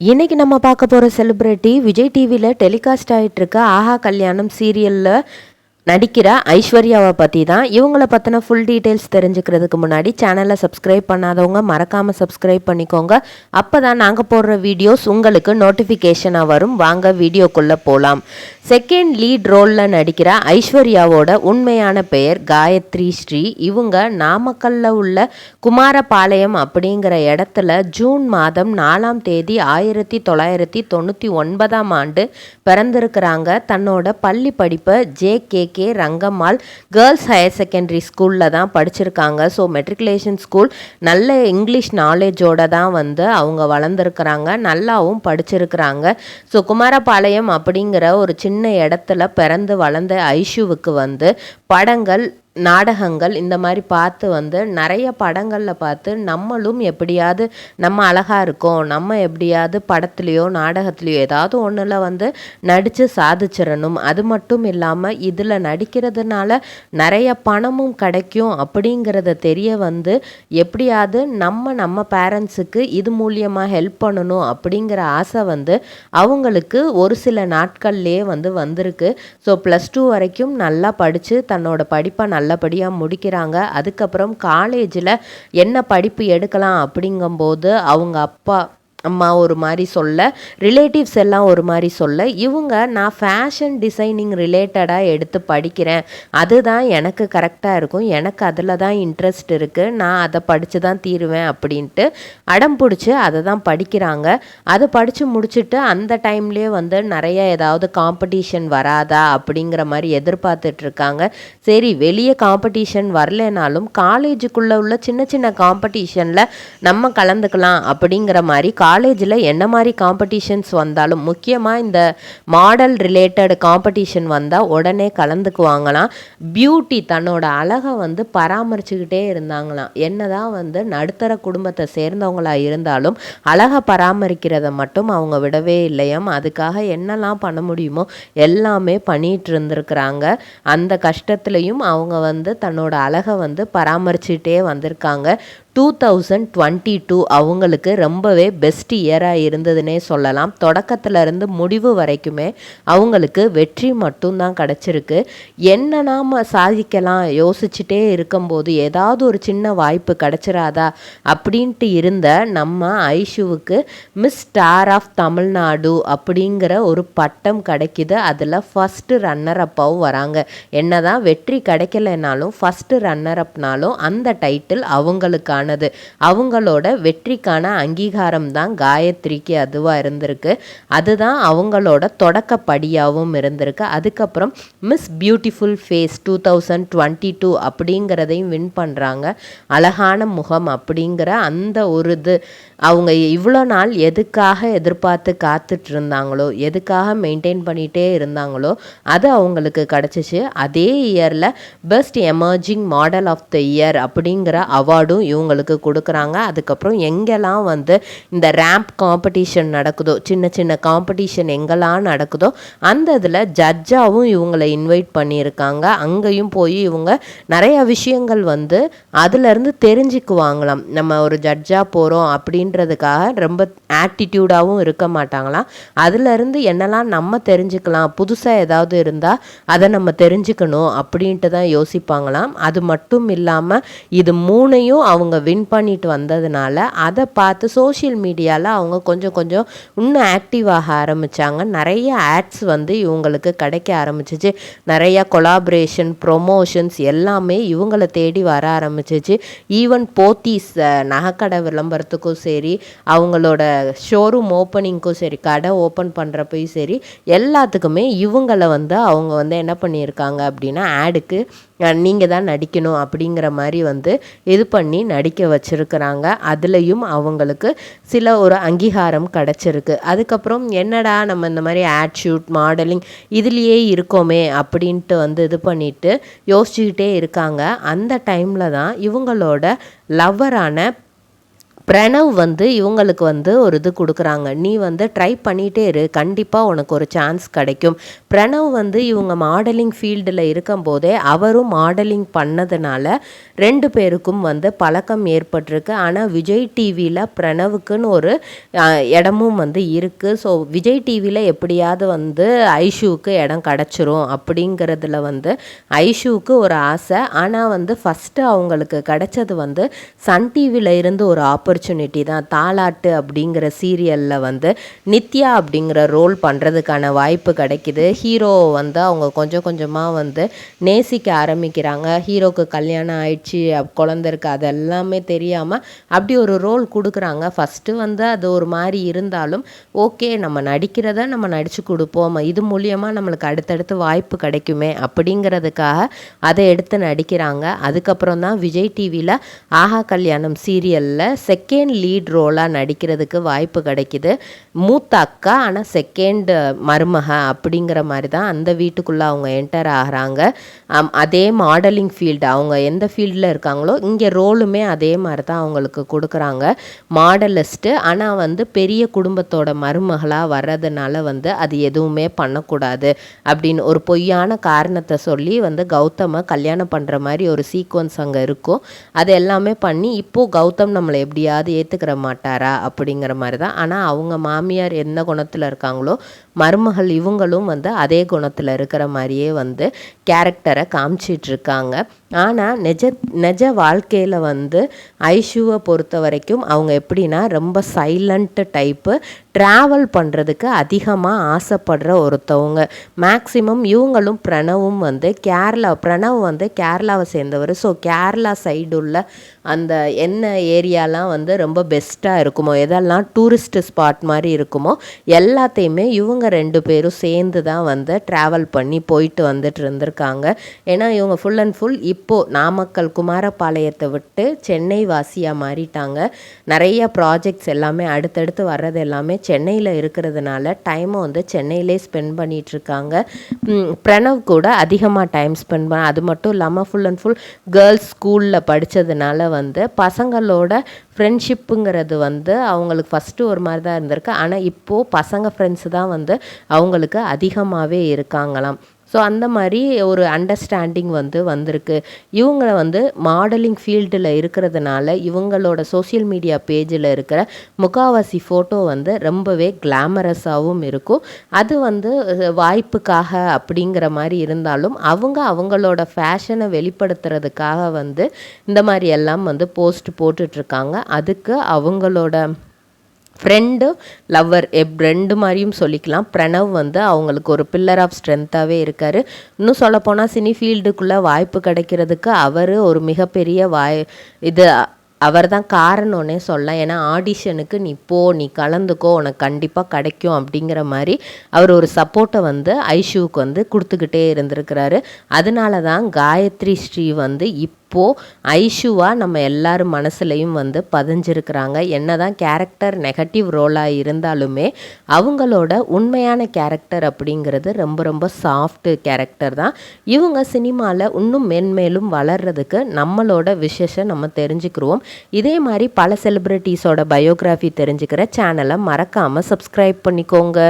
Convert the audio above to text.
இன்னைக்கு நம்ம பார்க்க போகிற செலிப்ரிட்டி விஜய் டிவியில் டெலிகாஸ்ட் ஆகிட்டு இருக்க ஆஹா கல்யாணம் சீரியலில் நடிக்கிற ஐஸ்வர்யாவை பற்றி தான். இவங்கள பற்றின ஃபுல் டீட்டெயில்ஸ் தெரிஞ்சுக்கிறதுக்கு முன்னாடி சேனலை சப்ஸ்கிரைப் பண்ணாதவங்க மறக்காமல் சப்ஸ்கிரைப் பண்ணிக்கோங்க. அப்போ தான் நாங்கள் போடுற வீடியோஸ் உங்களுக்கு நோட்டிஃபிகேஷனாக வரும். வாங்க வீடியோக்குள்ளே போகலாம். செகண்ட் லீட் ரோலில் நடிக்கிற ஐஸ்வர்யாவோட உண்மையான பெயர் காயத்ரி ஸ்ரீ. இவங்க நாமக்கல்லில் உள்ள குமாரபாளையம் அப்படிங்கிற இடத்துல ஜூன் மாதம் 4ஆம் தேதி 1999 பிறந்திருக்கிறாங்க. தன்னோட பள்ளி படிப்பை JKK Rangammal girls higher secondary ஸ்கூலில் தான் படிச்சிருக்காங்க. ஸோ மெட்ரிகுலேஷன் ஸ்கூல் நல்ல இங்கிலீஷ் நாலேஜோட தான் அவங்க வளர்ந்துருக்கிறாங்க, நல்லாவும் படிச்சிருக்கிறாங்க. ஸோ குமாரபாளையம் அப்படிங்கிற ஒரு சின்ன இடத்துல பிறந்து வளர்ந்த ஐஷுவுக்கு படங்கள் நாடகங்கள் இந்த மாதிரி பார்த்து நிறைய படங்களில் பார்த்து நம்மளும் எப்படியாவது நம்ம அழகாக இருக்கோம், நம்ம எப்படியாவது படத்துலையோ நாடகத்துலையோ ஏதாவது ஒன்றில் நடித்து சாதிச்சிடணும், அது மட்டும் இல்லாமல் இதில் நடிக்கிறதுனால நிறைய பணமும் கிடைக்கும் அப்படிங்கிறத தெரிய எப்படியாவது நம்ம பேரண்ட்ஸுக்கு இது மூலியமாக ஹெல்ப் பண்ணணும் அப்படிங்கிற ஆசை அவங்களுக்கு ஒரு சில நாட்கள்லேயே வந்திருக்கு. ஸோ +2 வரைக்கும் நல்லா படித்து தன்னோட படிப்பை நல்லபடியாக முடிக்கிறாங்க. அதுக்கப்புறம் காலேஜில் என்ன படிப்பு எடுக்கலாம் அப்படிங்கும்போது அவங்க அப்பா அம்மா ஒரு மாதிரி சொல்ல, ரிலேட்டிவ்ஸ் எல்லாம் ஒரு மாதிரி சொல்ல, இவங்க நான் ஃபேஷன் டிசைனிங் ரிலேட்டடாக எடுத்து படிக்கிறேன், அதுதான் எனக்கு கரெக்டாக இருக்கும், எனக்கு அதில் தான் இன்ட்ரெஸ்ட் இருக்குது, நான் அதை படித்து தான் தீருவேன் அப்படின்ட்டு அடம் பிடிச்சி அதை தான் படிக்கிறாங்க. அதை படித்து முடிச்சுட்டு அந்த டைம்லேயே நிறைய ஏதாவது காம்படிஷன் வராதா அப்படிங்கிற மாதிரி எதிர்பார்த்துட்ருக்காங்க. சரி, வெளியே காம்படிஷன் வரலனாலும் காலேஜுக்குள்ளே உள்ள சின்ன சின்ன காம்படிஷனில் நம்ம கலந்துக்கலாம் அப்படிங்கிற மாதிரி காலேஜில் என்ன மாதிரி காம்படிஷன்ஸ் வந்தாலும், முக்கியமாக இந்த மாடல் ரிலேட்டட் காம்படிஷன் வந்தால் உடனே கலந்துக்குவாங்களாம். பியூட்டி தன்னோட அழகை பராமரிச்சுக்கிட்டே இருந்தாங்களாம். என்னதான் நடுத்தர குடும்பத்தை சேர்ந்தவங்களாக இருந்தாலும் அழகை பராமரிக்கிறத மட்டும் அவங்க விடவே இல்லையாம். அதுக்காக என்னெல்லாம் பண்ண முடியுமோ எல்லாமே பண்ணிகிட்டு இருந்திருக்கிறாங்க. அந்த கஷ்டத்துலையும் அவங்க தன்னோட அழகை பராமரிச்சுட்டே வந்திருக்காங்க. 2022 அவங்களுக்கு ரொம்பவே பெஸ்ட் இயராக இருந்ததுன்னே சொல்லலாம். தொடக்கத்திலிருந்து முடிவு வரைக்குமே அவங்களுக்கு வெற்றி மட்டும்தான் கிடச்சிருக்கு. என்ன நாம் சாதிக்கலாம் யோசிச்சுட்டே இருக்கும்போது ஏதாவது ஒரு சின்ன வாய்ப்பு கிடச்சிராதா அப்படின்ட்டு இருந்த நம்ம ஐஷுவுக்கு மிஸ் ஸ்டார் ஆஃப் தமிழ்நாடு அப்படிங்கிற ஒரு பட்டம் கிடைக்கிது. அதில் ஃபஸ்ட்டு ரன்னர் அப்பாவும் வராங்க. என்னதான் வெற்றி கிடைக்கலைனாலும் ஃபஸ்ட்டு ரன்னர் அப்னாலும் அந்த டைட்டில் அவங்களுக்கான அவங்களோட வெற்றிக்கான அங்கீகாரம் தான் காயத்ரிக்கு அதுவாக இருந்திருக்கு. அதுதான் அவங்களோட தொடக்கப்படியாகவும் இருந்திருக்கு. அதுக்கப்புறம் மிஸ் பியூட்டிஃபுல் ஃபேஸ் 2022 அப்படிங்கிறதையும் வின் பண்ணுறாங்க. அழகான முகம் அப்படிங்கிற அந்த ஒரு அவங்க இவ்வளோ நாள் எதுக்காக எதிர்பார்த்து காத்துட்டு இருந்தாங்களோ, எதுக்காக மெயின்டைன் பண்ணிகிட்டே இருந்தாங்களோ அது அவங்களுக்கு கிடச்சிச்சு. அதே இயரில் best emerging model of the year அப்படிங்கிற அவார்டும் இவங்களுக்கு கொடுக்குறாங்க. அதுக்கப்புறம் எங்கெல்லாம் இந்த ரேம்ப் காம்படிஷன் நடக்குதோ, சின்ன சின்ன காம்படிஷன் எங்கெல்லாம் நடக்குதோ அந்த இதில் ஜட்ஜாகவும் இவங்களை இன்வைட் பண்ணியிருக்காங்க. அங்கேயும் போய் இவங்க நிறைய விஷயங்கள் அதுலேருந்து தெரிஞ்சுக்குவாங்களாம். நம்ம ஒரு ஜட்ஜாக போகிறோம் அப்படின்றதுக்காக ரொம்ப ஆட்டிடியூடாகவும் இருக்க மாட்டாங்களாம். அதுலேருந்து என்னெல்லாம் நம்ம தெரிஞ்சுக்கலாம், புதுசாக ஏதாவது இருந்தால் அதை நம்ம தெரிஞ்சுக்கணும் அப்படின்ட்டு தான் யோசிப்பாங்களாம். அது மட்டும் இல்லாமல் இது 3ஐயும் அவங்க வின் பண்ணிட்டு வந்ததுனால அதை பார்த்து சோஷியல் மீடியாவில் அவங்க கொஞ்சம் கொஞ்சம் இன்னும் ஆக்டிவாக ஆரம்பித்தாங்க. நிறைய ஆட்ஸ் இவங்களுக்கு கிடைக்க ஆரம்பிச்சிச்சு. நிறைய கொலாபரேஷன் ப்ரொமோஷன்ஸ் எல்லாமே இவங்களை தேடி வர ஆரம்பிச்சிச்சு. ஈவன் போத்தீஸ் நகைக்கடை விளம்பரத்துக்கும் சரி, அவங்களோட ஷோரூம் ஓப்பனிங்க்கும் சரி, கடை ஓப்பன் பண்ணுறப்பையும் சரி, எல்லாத்துக்குமே இவங்களை அவங்க என்ன பண்ணியிருக்காங்க அப்படின்னா ஆடுக்கு நீங்கள் தான் நடிக்கணும் அப்படிங்கிற மாதிரி இது பண்ணி நடிக்க வச்சுருக்கிறாங்க. அதுலேயும் அவங்களுக்கு சில ஒரு அங்கீகாரம் கிடச்சிருக்கு. அதுக்கப்புறம் என்னடா நம்ம இந்த மாதிரி ஆட் ஷூட் மாடலிங் இதுலேயே இருக்கோமே அப்படின்ட்டு இது பண்ணிவிட்டு யோசிச்சுக்கிட்டே இருக்காங்க. அந்த டைமில் தான் இவங்களோட லவ்வரான பிரணவ் வந்து இவங்களுக்கு வந்து ஒரு இது கொடுக்குறாங்க, நீ வந்து ட்ரை பண்ணிகிட்டே இரு, கண்டிப்பாக உனக்கு ஒரு சான்ஸ் கிடைக்கும். பிரணவ் வந்து இவங்க மாடலிங் ஃபீல்டில் இருக்கும்போதே அவரும் மாடலிங் பண்ணதுனால 2 பேருக்கும் வந்து பழக்கம் ஏற்பட்டிருக்கு. ஆனால் விஜய் டிவியில் பிரணவுக்குன்னு ஒரு இடமும் வந்து இருக்குது. ஸோ விஜய் டிவியில் எப்படியாவது வந்து ஐஷுவுக்கு இடம் கிடச்சிரும் அப்படிங்கிறதுல வந்து ஐஷுவுக்கு ஒரு ஆசை. ஆனால் வந்து ஃபஸ்ட்டு அவங்களுக்கு கிடைச்சது வந்து சன் டிவியில் இருந்து ஒரு ஆப்பர்ச்சுனிட்டி தான். தாலாட்டு அப்படிங்கிற சீரியலில் வந்து நித்யா அப்படிங்கிற ரோல் பண்ணுறதுக்கான வாய்ப்பு கிடைக்கிது. ஹீரோ வந்து அவங்க கொஞ்சம் கொஞ்சமாக வந்து நேசிக்க ஆரம்பிக்கிறாங்க. ஹீரோக்கு கல்யாணம் ஆயிடுச்சு, குழந்த இருக்குது, அது எல்லாமே தெரியாமல் அப்படி ஒரு ரோல் கொடுக்குறாங்க. ஃபஸ்ட்டு வந்து அது ஒரு மாதிரி இருந்தாலும் ஓகே, நம்ம நடிக்கிறத நம்ம நடித்து கொடுப்போம், இது மூலியமாக நம்மளுக்கு அடுத்தடுத்து வாய்ப்பு கிடைக்குமே அப்படிங்கிறதுக்காக அதை எடுத்து நடிக்கிறாங்க. அதுக்கப்புறம் தான் விஜய் டிவியில் ஆஹா கல்யாணம் சீரியலில் செகண்ட் லீட் ரோலாக நடிக்கிறதுக்கு வாய்ப்பு கிடைக்கிது. மூத்த அக்கா ஆனால் செகண்ட் மருமக அப்படிங்கிற மாதிரி தான் அந்த வீட்டுக்குள்ளே அவங்க என்டர் ஆகிறாங்க. அதே மாடலிங் ஃபீல்டு, அவங்க எந்த ஃபீல்டில் இருக்காங்களோ இங்கே ரோலுமே அதே மாதிரி தான் அவங்களுக்கு கொடுக்குறாங்க, மாடலிஸ்ட்டு. ஆனால் வந்து பெரிய குடும்பத்தோட மருமகளாக வர்றதுனால வந்து அது எதுவுமே பண்ணக்கூடாது அப்படின்னு ஒரு பொய்யான காரணத்தை சொல்லி வந்து கௌதமை கல்யாணம் பண்ணுற மாதிரி ஒரு சீக்வன்ஸ் அங்கே இருக்கும். அது எல்லாமே பண்ணி இப்போது கௌதம் நம்மளை எப்படியாவது ஏற்றுக்கிற மாட்டாரா அப்படிங்கிற மாதிரி தான். ஆனால் அவங்க மாமியார் என்ன குணத்தில் இருக்காங்களோ மருமகள் இவங்களும் வந்து அதே குணத்தில் இருக்கிற மாதிரியே வந்து கேரக்டரை காமிச்சிட்ருக்காங்க. ஆனால் நிஜ வாழ்க்கையில் வந்து ஐஷுவை பொறுத்த வரைக்கும் அவங்க எப்படின்னா ரொம்ப சைலண்ட்டு டைப்பு, ட்ராவல் பண்ணுறதுக்கு அதிகமாக ஆசைப்படுற ஒருத்தவங்க. மேக்ஸிமம் இவங்களும் பிரணவும் வந்து பிரணவ் வந்து கேரளாவை சேர்ந்தவர். ஸோ கேரளா சைடு உள்ள அந்த என்ன ஏரியாலாம் வந்து ரொம்ப பெஸ்ட்டாக இருக்குமோ, எதெல்லாம் டூரிஸ்ட் ஸ்பாட் மாதிரி இருக்குமோ எல்லாத்தையுமே இவங்க 2 பேரும் சேர்ந்து தான் வந்து ட்ராவல் பண்ணி போயிட்டு வந்துட்டு இருந்திருக்காங்க. ஏன்னா இவங்க ஃபுல் அண்ட் ஃபுல் இப்போது நாமக்கல் குமாரபாளையத்தை விட்டு சென்னை வாசியாக மாறிட்டாங்க. நிறைய ப்ராஜெக்ட்ஸ் எல்லாமே அடுத்தடுத்து வர்றது எல்லாமே சென்னையில் இருக்கிறதுனால டைமை வந்து சென்னையிலே ஸ்பெண்ட் பண்ணிகிட்ருக்காங்க. பிரணவ் கூட அதிகமாக டைம் ஸ்பெண்ட் அது மட்டும் இல்லாமல் ஃபுல் அண்ட் ஃபுல் கேர்ள்ஸ் ஸ்கூலில் படித்ததுனால வந்து பசங்களோட ஃப்ரெண்ட்ஷிப்புங்கிறது வந்து அவங்களுக்கு ஃபஸ்ட்டு ஒரு மாதிரி தான் இருந்திருக்கு. ஆனால் இப்போது பசங்க ஃப்ரெண்ட்ஸு தான் வந்து அவங்களுக்கு அதிகமாகவே இருக்காங்களாம். ஸோ அந்த மாதிரி ஒரு அண்டர்ஸ்டாண்டிங் வந்து வந்திருக்கு. இவங்கள வந்து மாடலிங் ஃபீல்டில் இருக்கிறதுனால இவங்களோட சோஷியல் மீடியா பேஜில் இருக்கிற முக்காவாசி ஃபோட்டோ வந்து ரொம்பவே கிளாமரஸாகவும் இருக்கும். அது வந்து வாய்ப்புக்காக அப்படிங்கிற மாதிரி இருந்தாலும் அவங்களோட ஃபேஷனை வெளிப்படுத்துறதுக்காக வந்து இந்த மாதிரி எல்லாம் வந்து போஸ்ட் போட்டுட்ருக்காங்க. அதுக்கு அவங்களோட ஃப்ரெண்டு லவ்வர் 2 மாதிரியும் சொல்லிக்கலாம். பிரணவ் வந்து அவங்களுக்கு ஒரு பில்லர் ஆஃப் ஸ்ட்ரென்த்தாகவே இருக்கார். இன்னும் சொல்லப்போனால் சினி ஃபீல்டுக்குள்ளே வாய்ப்பு கிடைக்கிறதுக்கு அவர் ஒரு மிகப்பெரிய அவர் தான் காரணம்னே சொல்லலாம். ஏன்னா ஆடிஷனுக்கு நீ கலந்துக்கோ, உனக்கு கண்டிப்பாக கிடைக்கும் அப்படிங்கிற மாதிரி அவர் ஒரு சப்போர்ட்டை வந்து ஐஷுவுக்கு வந்து கொடுத்துக்கிட்டே இருந்திருக்கிறாரு. அதனால தான் காயத்ரி ஸ்ரீ வந்து இப்போது ஐஷுவாக நம்ம எல்லார் மனசுலையும் வந்து பதிஞ்சிருக்கிறாங்க. என்ன தான் கேரக்டர் நெகட்டிவ் ரோலாக இருந்தாலுமே அவங்களோட உண்மையான கேரக்டர் அப்படிங்கிறது ரொம்ப ரொம்ப சாஃப்ட்டு கேரக்டர் தான். இவங்க சினிமாவில் இன்னும் மென்மேலும் வளர்கிறதுக்கு நம்மளோட விஷயம் நம்ம தெரிஞ்சுக்கிறோம். இதே மாதிரி பல செலிப்ரிட்டிஸோட பயோகிராஃபி தெரிஞ்சுக்கிற சேனலை மறக்காமல் சப்ஸ்கிரைப் பண்ணிக்கோங்க.